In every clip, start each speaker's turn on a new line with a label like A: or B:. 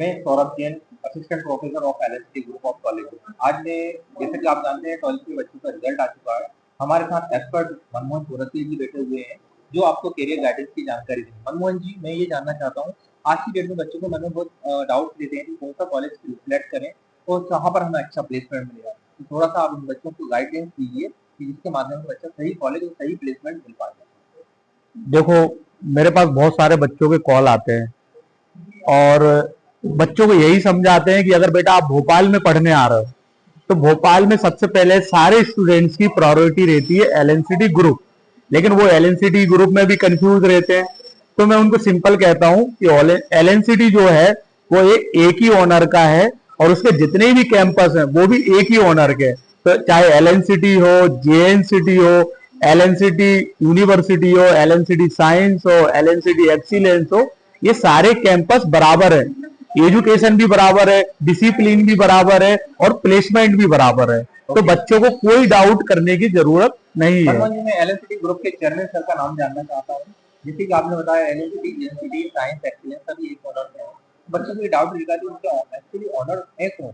A: मैं Saurabh Jain, assistant professor of LST group of college. आज मैं, जैसे कि आप जानते हैं, 12th के बच्चों का रिजल्ट आ चुका है। हमारे साथ एक्सपर्ट मनमोहन सूरती जी बैठे हुए हैं, जो आपको करियर गाइडेंस की जानकारी देंगे। मनमोहन जी, मैं ये जानना चाहता हूँ, आज की डेट में बच्चों को मन में बहुत डाउट देते हैं कि कौन सा कॉलेज सिलेक्ट करें और कहाँ पर हमें अच्छा प्लेसमेंट मिलेगा। तो थोड़ा सा आप उन बच्चों को गाइडेंस दीजिए कि जिसके माध्यम से बच्चा सही कॉलेज और सही प्लेसमेंट मिल पाए।
B: देखो, मेरे पास बहुत सारे बच्चों के कॉल आते हैं और बच्चों को यही समझाते हैं कि अगर बेटा आप भोपाल में पढ़ने आ रहे हो तो भोपाल में सबसे पहले सारे स्टूडेंट्स की प्रायोरिटी रहती है एलएनसीटी ग्रुप। लेकिन वो एलएनसीटी ग्रुप में भी कंफ्यूज रहते हैं। तो मैं उनको सिंपल कहता हूं कि एलएनसीटी जो है वो एक ही ओनर का है और उसके जितने भी कैंपस हैं वो भी एक ही ओनर के। तो चाहे एलएनसीटी हो, जेएनसीटी हो, एलएनसीटी यूनिवर्सिटी हो, एलएनसीटी साइंस हो, एलएनसीटी एक्सीलेंस हो, ये सारे कैंपस बराबर है। एजुकेशन भी बराबर है, डिसिप्लिन भी बराबर है और प्लेसमेंट भी बराबर है। तो बच्चों को कोई डाउट करने की जरूरत नहीं है।
A: मैं एलएनसीटी ग्रुप के चेयरमैन सर का नाम जानना चाहता हूँ। जैसे कि आपने बताया एलएनसीटी, जेएनसीटी, साइंस, एक्सीलेंस सभी एक ऑनर में है। बच्चों को डाउट रहेगा कि उनके एक्चुअली ऑनर है कौन?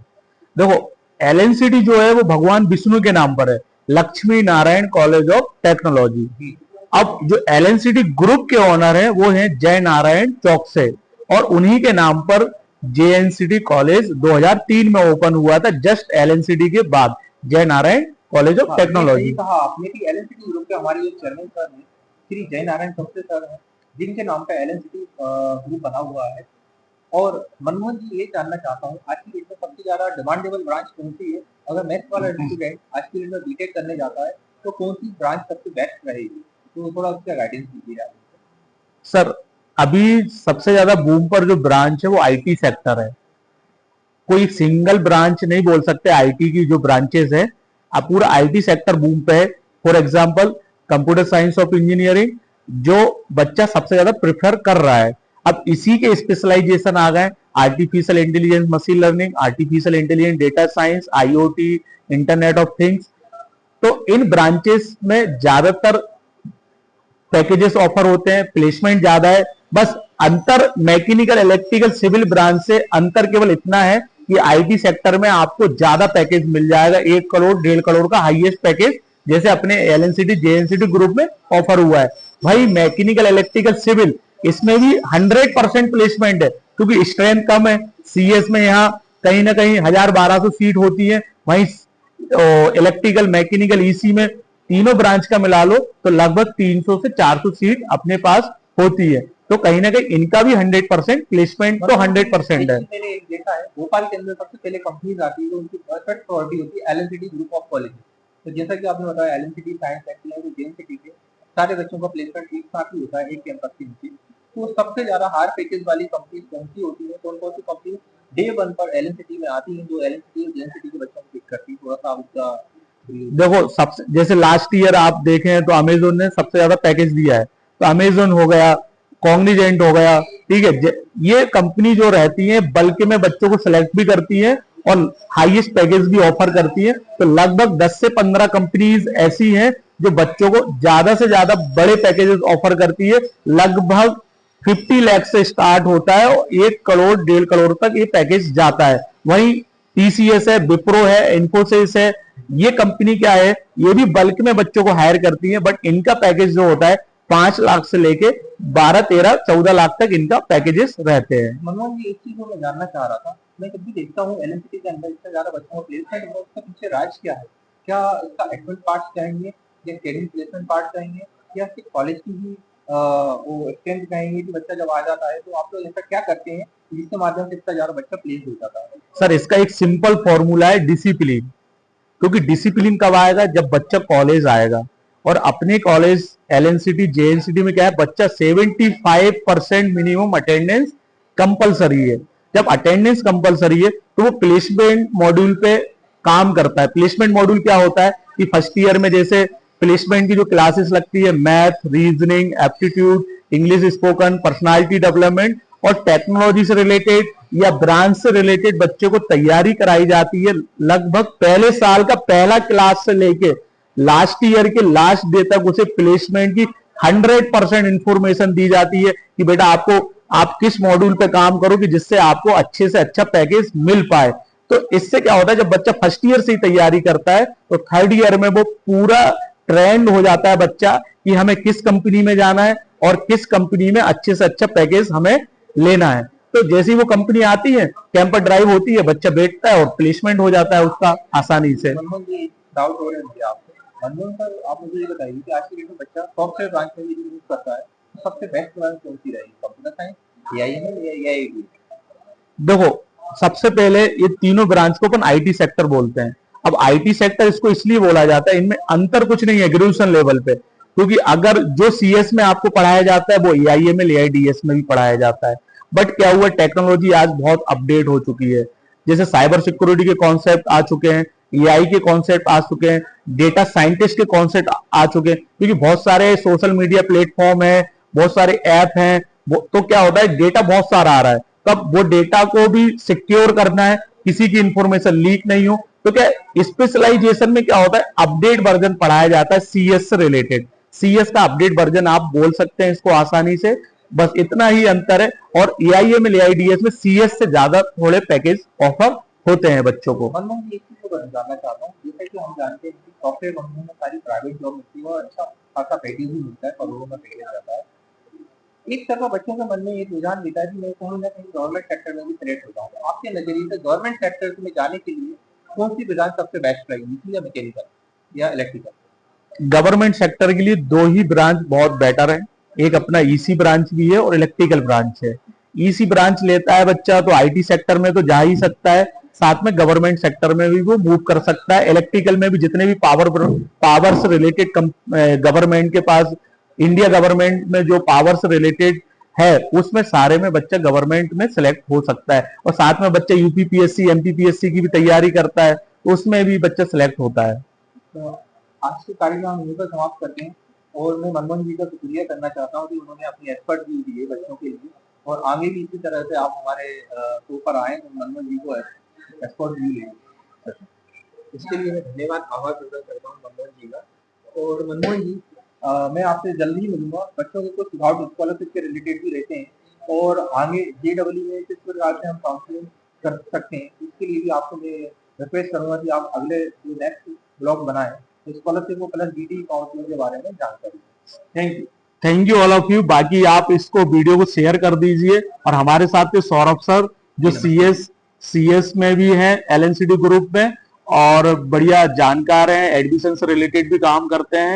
B: देखो, एलएनसीटी जो है वो भगवान विष्णु के नाम पर है, Lakshmi Narayan college of technology. अब जो एलएनसीटी ग्रुप के ऑनर है वो है जय नारायण चौकसे और उन्हीं के नाम पर जेएनसीटी कॉलेज 2003 में ओपन हुआ था, जस्ट एलएनसीटी के बाद, जय नारायण कॉलेज ऑफ टेक्नोलॉजी।
A: कहा आपने कि एलएनसीटी ग्रुप के हमारे जो चेयरमैन सर हैं श्री जय नारायण चौकसे सर हैं, जिनके नाम पे एलएनसीटी ग्रुप बना हुआ है। और मनमोहन जी, ये जानना चाहता हूँ, आज की डेट में सबसे ज्यादा डिमांडेबल ब्रांच कौन सी है? अगर मैथ्स वाला स्टूडेंट आज की डेट में बीटेक करने जाता है तो कौन सी ब्रांच सबसे बेस्ट रहेगी? तो थोड़ा उसका गाइडेंस दीजिए आप।
B: सर, अभी सबसे ज्यादा बूम पर जो ब्रांच है वो आईटी सेक्टर है। कोई सिंगल ब्रांच नहीं बोल सकते, आईटी की जो ब्रांचेस है, अब पूरा आईटी सेक्टर बूम पे है। For example, computer science of engineering जो बच्चा सबसे ज्यादा प्रेफर कर रहा है। अब इसी के स्पेशलाइजेशन आ गए, artificial intelligence, machine learning, artificial intelligence, data science, IoT, internet of things. तो इन ब्रांचेस में ज्यादातर पैकेजेस ऑफर होते हैं, प्लेसमेंट ज्यादा है। बस अंतर मैकेनिकल, इलेक्ट्रिकल, सिविल ब्रांच से अंतर केवल इतना है कि आईटी सेक्टर में आपको ज्यादा पैकेज मिल जाएगा, 1 करोड़ 1.5 करोड़ का हाईएस्ट पैकेज, जैसे अपने एलएनसीटी जेएनसीटी ग्रुप में ऑफर हुआ है। भाई मैकेनिकल, इलेक्ट्रिकल, सिविल, इसमें भी 100% प्लेसमेंट है क्योंकि स्ट्रेंथ कम है। सीएस में यहाँ कहीं ना कहीं 1000-1200 सीट होती है, वहीं इलेक्ट्रिकल, मैकेनिकल, ईसी में तीनों ब्रांच का मिला लो तो लगभग 300 से 400 सीट अपने पास होती है। तो कहीं ना कहीं इनका भी 100% प्लेसमेंट तो 100% है।
A: मैंने देखा है भोपाल के अंदर सबसे पहले कंपनीज आती है तो उनकी परफेक्ट प्रायोरिटी होती है एलएनसीटी ग्रुप ऑफ कॉलेज। तो जैसा कि आपने बताया एलएनसीटी, साइंस, एक्सीलेंस, जेएनसीटी के सारे बच्चों का प्लेसमेंट एक साथ ही होता है एक कैंपस के नीचे। तो सबसे ज्यादा हायर पैकेज वाली कंपनी कौन सी होती है? कौन कौन सी कंपनी डे 1 पर एलएनसीटी में आती है जो एलएनसीटी और जेएनसीटी के बच्चों को पिक करती है? थोड़ा सा आप उसका
B: देखो, सबसे जैसे लास्ट ईयर आप देखें तो अमेजोन ने सबसे ज्यादा पैकेज दिया है। तो अमेजोन हो गया, कॉग्निजेंट हो गया, ठीक है। ये कंपनी जो रहती है बल्कि में बच्चों को सिलेक्ट भी करती है और हाईएस्ट पैकेज भी ऑफर करती है। तो लगभग 10 से 15 कंपनीज ऐसी हैं जो बच्चों को ज्यादा से ज्यादा बड़े पैकेजेस ऑफर करती है। लगभग 50 लाख से स्टार्ट होता है और 1 करोड़ 1.5 करोड़ तक ये पैकेज जाता है। वहीं टीसीएस है, विप्रो है, इन्फोसिस है, ये कंपनी क्या है, ये भी बल्क में बच्चों को हायर करती है, बट इनका पैकेज जो होता है 5 लाख से लेके 12, 13, 14 लाख तक इनका पैकेजेस रहते हैं।
A: मनोज जी, एक चीज मैं जानना चाह रहा था, मैं जब भी देखता हूँ एलएनसीटी के अंदर इतना ज्यादा बच्चों को प्लेसमेंट होगा, उसका पीछे राज क्या है? क्या इसका एडमिट पार्ट चाहेंगे या कैरियर प्लेसमेंट पार्ट चाहेंगे या सिर्फ कॉलेज की ही वो स्ट्रेंथ चाहेंगे कि बच्चा जब आ जाता है तो आप लोग ऐसा क्या करते हैं जिसके माध्यम से इतना ज्यादा बच्चा प्लेस हो जाता है?
B: सर, इसका एक सिंपल फॉर्मूला है, डिसिप्लिन। क्योंकि डिसिप्लिन कब आएगा? जब बच्चा कॉलेज आएगा। और अपने कॉलेज एलएनसीटी जेएनसीटी में क्या है, बच्चा 75% मिनिमम अटेंडेंस कंपलसरी है। जब अटेंडेंस कंपलसरी है तो वो प्लेसमेंट मॉड्यूल पे काम करता है। प्लेसमेंट मॉड्यूल क्या होता है कि फर्स्ट ईयर में जैसे प्लेसमेंट की जो क्लासेस लगती है, math, reasoning, aptitude, English spoken, personality development और टेक्नोलॉजी से रिलेटेड या ब्रांच से रिलेटेड बच्चों को तैयारी कराई जाती है। लगभग पहले साल का पहला क्लास से लेके लास्ट ईयर के लास्ट डे तक उसे प्लेसमेंट की 100% इंफॉर्मेशन दी जाती है कि बेटा आपको आप किस मॉड्यूल पे काम करो कि जिससे आपको अच्छे से अच्छा पैकेज मिल पाए। तो इससे क्या होता है, जब बच्चा फर्स्ट ईयर से ही तैयारी करता है तो थर्ड ईयर में वो पूरा ट्रेंड हो जाता है बच्चा कि हमें किस कंपनी में जाना है और किस कंपनी में अच्छे से अच्छा पैकेज हमें लेना है। तो जैसी वो कंपनी आती है, कैंपर ड्राइव होती है, बच्चा बैठता है और प्लेसमेंट हो जाता है उसका आसानी से।
A: मनमोहन जी, डाउट हो रहा है मुझे आपसे। मनमोहन सर, आप मुझे ये बताइए कि आज के डेट में बच्चा सॉफ्टवेयर ब्रांच में भी यूज करता है, तो सबसे बेस्ट ब्रांच कौन सी रहेगी? कंप्यूटर साइंस, एआईएमएल या एआईडी?
B: देखो, सबसे पहले ये तीनों ब्रांच को अपन आईटी सेक्टर बोलते हैं। अब आईटी सेक्टर इसको इसलिए बोला जाता है, इनमें अंतर कुछ नहीं है ग्रेजुएशन लेवल पे, क्योंकि अगर जो सीएस में आपको पढ़ाया जाता है वो एआईएमएल एआईडीएस में भी पढ़ाया जाता है। बट क्या हुआ, टेक्नोलॉजी आज बहुत अपडेट हो चुकी है। जैसे साइबर सिक्योरिटी के कॉन्सेप्ट आ चुके हैं, एआई के कॉन्सेप्ट आ चुके हैं, डेटा साइंटिस्ट के कॉन्सेप्ट आ चुके हैं, क्योंकि बहुत सारे सोशल मीडिया प्लेटफॉर्म है, बहुत सारे ऐप हैं। तो क्या होता है, डेटा बहुत सारा आ रहा है, तब वो डेटा को भी सिक्योर करना है, किसी की इंफॉर्मेशन लीक नहीं हो। तो क्या स्पेशलाइजेशन में क्या होता है, अपडेट वर्जन पढ़ाया जाता है सीएस से रिलेटेड। सीएस का अपडेट वर्जन आप बोल सकते हैं इसको आसानी से, बस इतना ही अंतर है। और एआईएमएल एआईडीएस में सीएस से ज्यादा थोड़े पैकेज ऑफर होते हैं बच्चों को।
A: मनमोहन जी, एक चीज को जानना चाहता हूँ, जैसे कि हम जानते हैं कि सॉफ्टवेयर कंपनी में सारी प्राइवेट जॉब मिलती है और अच्छा खासा पैकेज भी मिलता है, करोड़ों में पैकेज जाता है। एक तरफा बच्चों के मन में ये रुझान रहता है कि मैं कहीं ना कहीं गवर्नमेंट सेक्टर में भी सिलेक्ट हो जाऊँ। आपके नजरिए से गवर्नमेंट सेक्टर में जाने के लिए कौन सी ब्रांच सबसे बेस्ट रहेगी, या मैकेनिकल या इलेक्ट्रिकल?
B: गवर्नमेंट सेक्टर के लिए दो ही ब्रांच बहुत बेटर है, एक अपना ईसी ब्रांच भी है और इलेक्ट्रिकल ब्रांच है। ईसी ब्रांच लेता है बच्चा तो आईटी सेक्टर में तो जा ही सकता है, साथ में गवर्नमेंट सेक्टर में भी वो मूव कर सकता है। इलेक्ट्रिकल में भी जितने भी पावर से रिलेटेड गवर्नमेंट के पास, इंडिया गवर्नमेंट में जो पावर से रिलेटेड है, उसमें सारे में बच्चा गवर्नमेंट में सिलेक्ट हो सकता है। और साथ में बच्चा यूपीपीएससी एमपीपीएससी की भी तैयारी करता है, उसमें भी बच्चा सिलेक्ट होता है।
A: तो आज के कार्यक्रम यहीं पर समाप्त करते हैं, और मैं मनमोहन जी का शुक्रिया करना चाहता हूँ कि उन्होंने अपनी एक्सपर्ट व्यू दिए बच्चों के लिए, और आगे भी इसी तरह से आप हमारे शो पर आए तो मनमोहन जी को एक्सपर्ट व्यू लेंगे। इसके लिए मैं धन्यवाद, आभार प्रकट करता हूँ मनमोहन जी का। और मनमोहन जी, मैं आपसे जल्दी ही मिलूंगा। बच्चों के कुछ सुझाव स्कॉलरशिप के रिलेटेड भी रहते हैं, और आगे जेडब्ल्यू में किस प्रकार से हम काउंसलिंग कर सकते हैं, इसके लिए भी आपको मैं रिक्वेस्ट करूंगा कि आप अगले जो नेक्स्ट ब्लॉग बनाएं स्कॉलरशिप को प्लस डीडी काउंसलिंग के बारे में जानकारी। Thank you.
B: Thank you all of you. बाकी आप इसको वीडियो को शेयर कर दीजिए, और हमारे साथ के सौरभ सर जो सीएस में भी हैं एलएनसीडी ग्रुप में, और बढ़िया जानकार हैं, एडमिशन से रिलेटेड भी काम करते हैं।